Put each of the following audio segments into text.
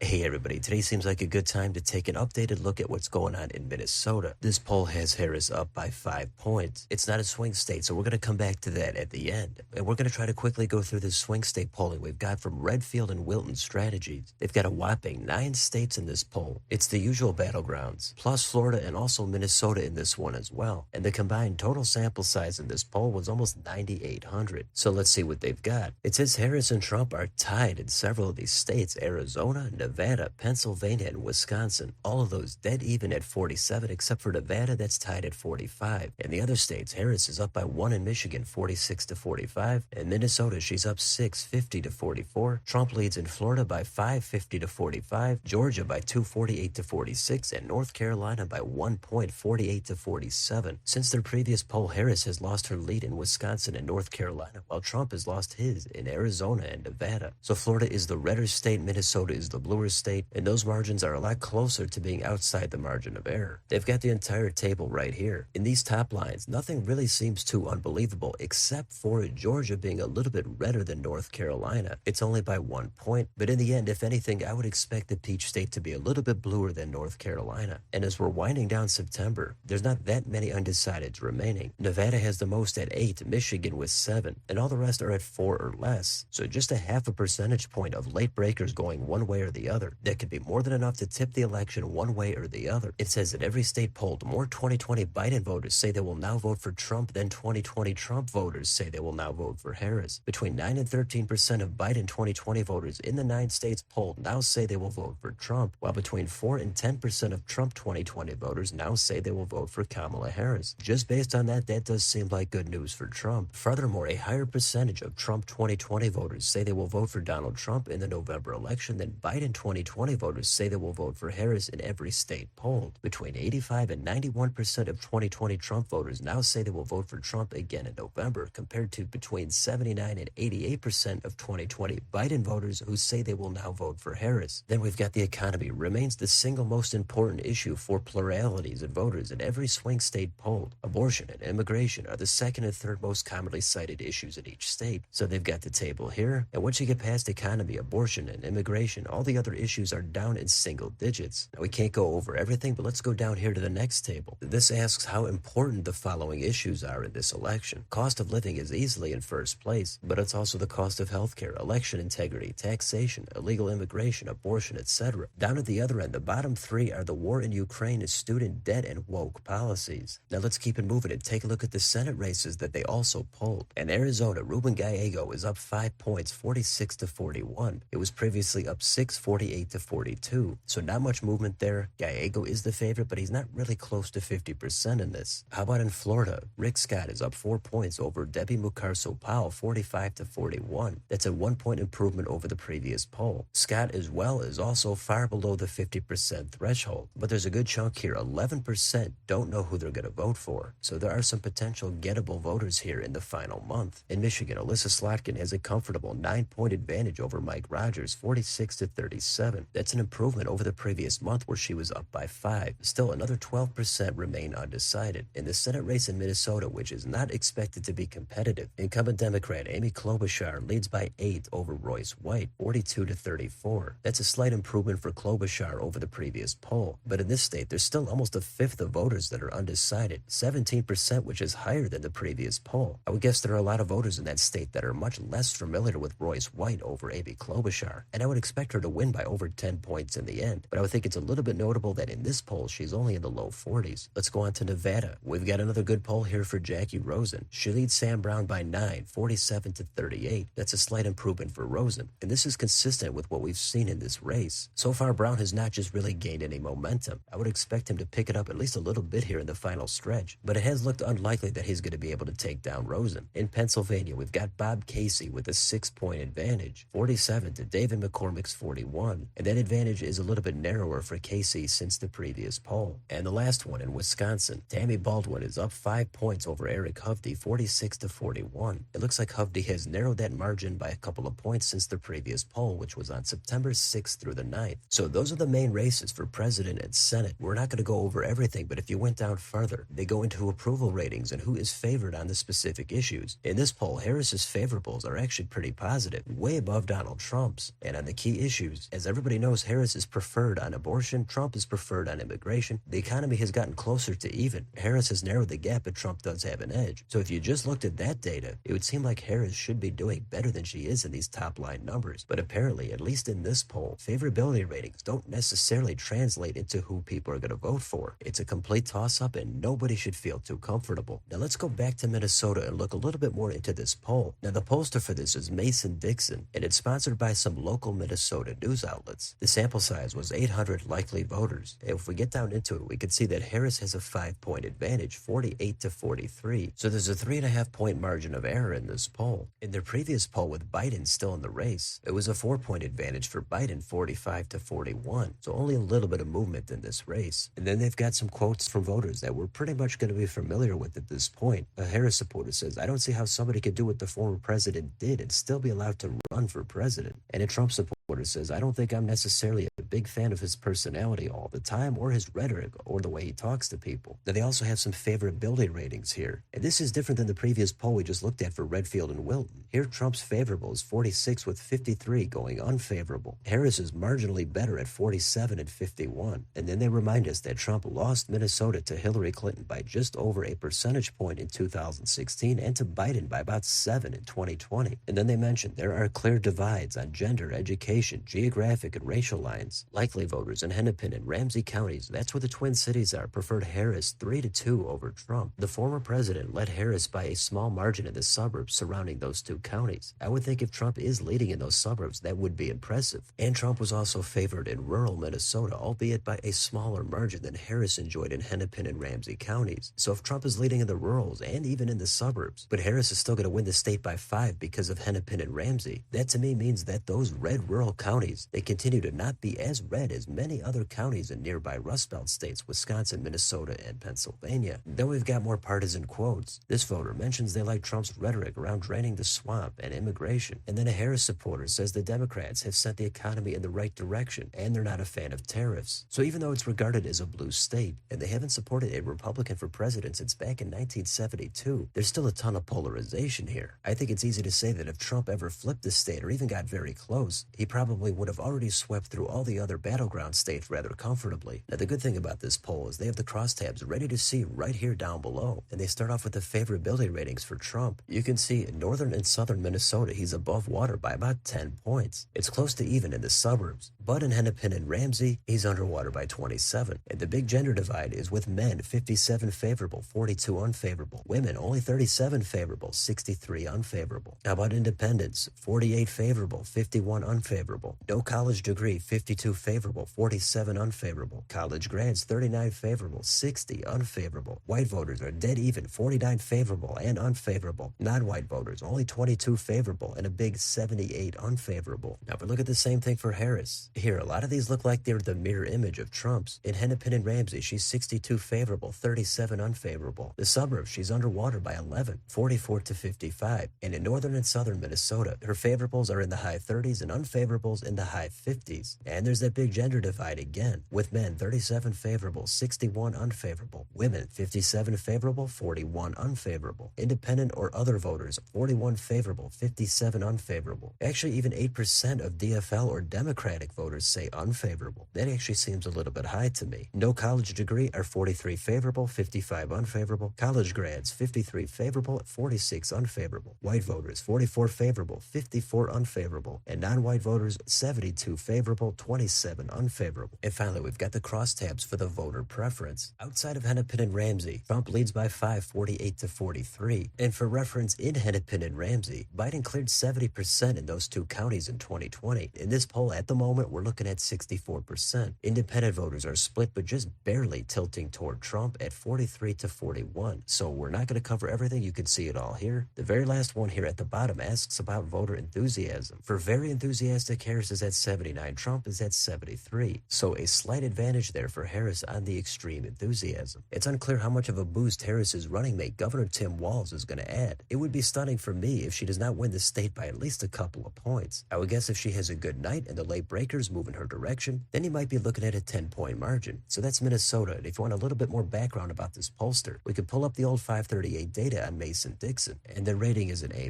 Hey everybody, today seems like a good time to take an updated look at what's going on in Minnesota. This poll has Harris up by 5 points. It's not a swing state, so we're going to come back to that at the end. And we're going to try to quickly go through this swing state polling we've got from Redfield and Wilton Strategies. They've got a whopping 9 states in this poll. It's the usual battlegrounds, plus Florida and also Minnesota in this one as well. And the combined total sample size in this poll was almost 9,800. So let's see what they've got. It says Harris and Trump are tied in several of these states: Arizona, Nevada, Pennsylvania, and Wisconsin. All of those dead even at 47, except for Nevada, that's tied at 45. In the other states, Harris is up by 1 in Michigan, 46 to 45. In Minnesota, she's up 6, 50 to 44. Trump leads in Florida by 5, 50 to 45. Georgia by 2, 48 to 46. And North Carolina by 1 point, 48 to 47. Since their previous poll, Harris has lost her lead in Wisconsin and North Carolina, while Trump has lost his in Arizona and Nevada. So Florida is the redder state, Minnesota is the bluer state, and those margins are a lot closer to being outside the margin of error. They've got the entire table right here. In these top lines, nothing really seems too unbelievable except for Georgia being a little bit redder than North Carolina. It's only by 1 point, but in the end, if anything, I would expect the Peach State to be a little bit bluer than North Carolina. And as we're winding down September, there's not that many undecideds remaining. Nevada has the most at 8, Michigan with 7, and all the rest are at 4 or less. So just a half a percentage point of late breakers going one way or the other. That could be more than enough to tip the election one way or the other. It says that every state polled, more 2020 Biden voters say they will now vote for Trump than 2020 Trump voters say they will now vote for Harris. Between 9 and 13% of Biden 2020 voters in the 9 states polled now say they will vote for Trump, while between 4 and 10% of Trump 2020 voters now say they will vote for Kamala Harris. Just based on that, that does seem like good news for Trump. Furthermore, a higher percentage of Trump 2020 voters say they will vote for Donald Trump in the November election than Biden 2020 voters say they will vote for Harris in every state polled. Between 85 and 91% of 2020 Trump voters now say they will vote for Trump again in November, compared to between 79 and 88% of 2020 Biden voters who say they will now vote for Harris. Then we've got the economy. Remains the single most important issue for pluralities of voters in every swing state polled. Abortion and immigration are the second and third most commonly cited issues in each state. So they've got the table here, and once you get past economy, abortion, and immigration, all the other issues are down in single digits. Now we can't go over everything, but let's go down here to the next table. This asks how important the following issues are in this election. Cost of living is easily in first place, but it's also the cost of healthcare, election integrity, taxation, illegal immigration, abortion, etc. Down at the other end, the bottom 3 are the war in Ukraine, student debt, and woke policies. Now let's keep it moving and take a look at the Senate races that they also polled. In Arizona, Ruben Gallego is up 5 points, 46 to 41. It was previously up 6, 48 to 42. So not much movement there. Gallego is the favorite, but he's not really close to 50% in this. How about in Florida? Rick Scott is up 4 points over Debbie Mucarsel-Powell, 45 to 41. That's a 1 point improvement over the previous poll. Scott as well is also far below the 50% threshold, but there's a good chunk here. 11% don't know who they're going to vote for. So there are some potential gettable voters here in the final month. In Michigan, Alyssa Slotkin has a comfortable 9-point advantage over Mike Rogers, 46 to 37. That's an improvement over the previous month where she was up by 5. Still, another 12% remain undecided. In the Senate race in Minnesota, which is not expected to be competitive, incumbent Democrat Amy Klobuchar leads by 8 over Royce White, 42 to 34. That's a slight improvement for Klobuchar over the previous poll. But in this state, there's still almost a fifth of voters that are undecided, 17%, which is higher than the previous poll. I would guess there are a lot of voters in that state that are much less familiar with Royce White over Amy Klobuchar, and I would expect her to win by over 10 points in the end. But I would think it's a little bit notable that in this poll, she's only in the low 40s. Let's go on to Nevada. We've got another good poll here for Jackie Rosen. She leads Sam Brown by 9, 47 to 38. That's a slight improvement for Rosen, and this is consistent with what we've seen in this race. So far, Brown has not just really gained any momentum. I would expect him to pick it up at least a little bit here in the final stretch, but it has looked unlikely that he's going to be able to take down Rosen. In Pennsylvania, we've got Bob Casey with a 6-point advantage, 47 to David McCormick's 41, and that advantage is a little bit narrower for Casey since the previous poll. And the last one in Wisconsin, Tammy Baldwin is up 5 points over Eric Hovde, 46 to 41. It looks like Hovde has narrowed that margin by a couple of points since the previous poll, which was on September 6th through the 9th. So those are the main races for president and Senate. We're not going to go over everything, but if you went down further, they go into approval ratings and who is favored on the specific issues. In this poll, Harris's favorables are actually pretty positive, way above Donald Trump's. And on the key issues, As everybody knows, Harris is preferred on abortion, Trump is preferred on immigration. The economy has gotten closer to even. Harris has narrowed the gap, but Trump does have an edge. So if you just looked at that data, it would seem like Harris should be doing better than she is in these top line numbers. But apparently, at least in this poll, favorability ratings don't necessarily translate into who people are going to vote for. It's a complete toss-up and nobody should feel too comfortable. Now let's go back to Minnesota and look a little bit more into this poll. Now the pollster for this is Mason-Dixon, and it's sponsored by some local Minnesota news outlets. The sample size was 800 likely voters. And if we get down into it, we can see that Harris has a 5-point advantage, 48 to 43. So there's a 3.5-point margin of error in this poll. In their previous poll with Biden still in the race, it was a 4-point advantage for Biden, 45 to 41. So only a little bit of movement in this race. And then they've got some quotes from voters that we're pretty much going to be familiar with at this point. A Harris supporter says, "I don't see how somebody could do what the former president did and still be allowed to run for president." And a Trump supporter says, "I don't think I'm necessarily a big fan of his personality all the time or his rhetoric or the way he talks to people." Now they also have some favorability ratings here. And this is different than the previous poll we just looked at for Redfield and Wilton. Here Trump's favorable is 46 with 53 going unfavorable. Harris is marginally better at 47 and 51. And then they remind us that Trump lost Minnesota to Hillary Clinton by just over a percentage point in 2016 and to Biden by about 7 in 2020. And then they mention there are clear divides on gender, education, geographic and racial lines. Likely voters in Hennepin and Ramsey counties, that's where the Twin Cities are, preferred Harris 3-2 over Trump. The former president led Harris by a small margin in the suburbs surrounding those two counties. I would think if Trump is leading in those suburbs, that would be impressive. And Trump was also favored in rural Minnesota, albeit by a smaller margin than Harris enjoyed in Hennepin and Ramsey counties. So if Trump is leading in the rurals and even in the suburbs, but Harris is still going to win the state by 5 because of Hennepin and Ramsey, that to me means that those red rural counties, they continue to not be as red as many other counties in nearby Rust Belt states, Wisconsin, Minnesota, and Pennsylvania. Then we've got more partisan quotes. This voter mentions they like Trump's rhetoric around draining the swamp and immigration. And then a Harris supporter says the Democrats have sent the economy in the right direction and they're not a fan of tariffs. So even though it's regarded as a blue state and they haven't supported a Republican for president since back in 1972, there's still a ton of polarization here. I think it's easy to say that if Trump ever flipped the state or even got very close, he probably would have already swept through all the other battleground states rather comfortably. Now the good thing about this poll is they have the crosstabs ready to see right here down below, and they start off with the favorability ratings for Trump. You can see in northern and southern Minnesota he's above water by about 10 points. It's close to even in the suburbs, but in Hennepin and Ramsey he's underwater by 27. And the big gender divide is with men 57 favorable, 42 unfavorable, women only 37 favorable, 63 unfavorable. How about independents? 48 favorable, 51 unfavorable. No college degree, 52 favorable, 47 unfavorable. College grads, 39 favorable, 60 unfavorable. White voters are dead even, 49 favorable and unfavorable. Non-white voters, only 22 favorable and a big 78 unfavorable. Now if we look at the same thing for Harris, here a lot of these look like they're the mirror image of Trump's. In Hennepin and Ramsey, she's 62 favorable, 37 unfavorable. The suburbs, she's underwater by 11, 44 to 55. And in northern and southern Minnesota, her favorables are in the high 30s and unfavorables in the high 50s. And there's that big gender divide again, with men 37 favorable, 61 unfavorable. Women 57 favorable, 41 unfavorable. Independent or other voters 41 favorable, 57 unfavorable. Actually, even 8% of DFL or Democratic voters say unfavorable. That actually seems a little bit high to me. No college degree are 43 favorable, 55 unfavorable. College grads 53 favorable, 46 unfavorable. White voters 44 favorable, 54 unfavorable. And non-white voters 72 favorable, 27 unfavorable. And finally, we've got the crosstabs for the voter preference. Outside of Hennepin and Ramsey, Trump leads by 5, 48 to 43. And for reference, in Hennepin and Ramsey, Biden cleared 70% in those two counties in 2020. In this poll at the moment, we're looking at 64%. Independent voters are split, but just barely tilting toward Trump at 43 to 41. So we're not going to cover everything. You can see it all here. The very last one here at the bottom asks about voter enthusiasm. For very enthusiastic, Harris is at 79. Trump is at 73. So a slight advantage there for Harris on the extreme enthusiasm. It's unclear how much of a boost Harris's running mate, Governor Tim Walz, is going to add. It would be stunning for me if she does not win the state by at least a couple of points. I would guess if she has a good night and the late breakers voters move in her direction, then you might be looking at a 10-point margin. So that's Minnesota. And if you want a little bit more background about this pollster, we could pull up the old 538 data on Mason-Dixon. And their rating is an A-,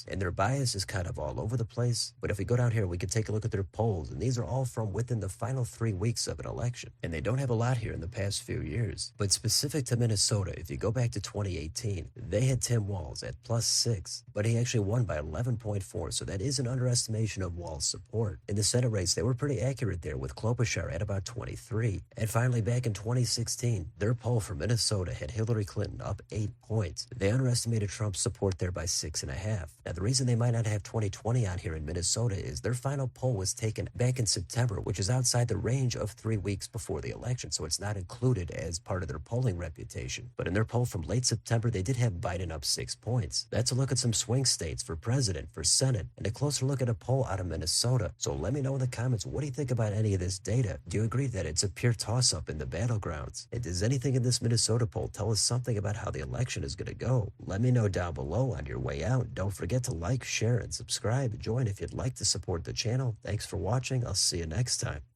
and their bias is kind of all over the place. But if we go down here, we can take a look at their polls, and these are all from within the final 3 weeks of an election. And they don't have a lot here in the past few years. But specific to Minnesota, if you go back to 2018, they had Tim Walz at +6, but he actually won by 11.4, so that is an underestimation of Walz's support. In the Senate race, they were pretty accurate there with Klobuchar at about 23. And finally, back in 2016, their poll for Minnesota had Hillary Clinton up 8 points. They underestimated Trump's support there by 6.5. Now, the reason they might not have 2020 on here in Minnesota is their final poll was taken back in September, which is outside the range of 3 weeks before the election, so it's not included as part of their polling reputation. But in their poll from late September, they did have Biden up 6 points. That's a look at some swing states for president, for Senate, and a closer look at a poll out of Minnesota. So let me know in the comments, what do you think about any of this data? Do you agree that it's a pure toss-up in the battlegrounds? And does anything in this Minnesota poll tell us something about how the election is going to go? Let me know down below on your way out. Don't forget to like, share, and subscribe. Join if you'd like to support the channel. Thanks for watching. I'll see you next time.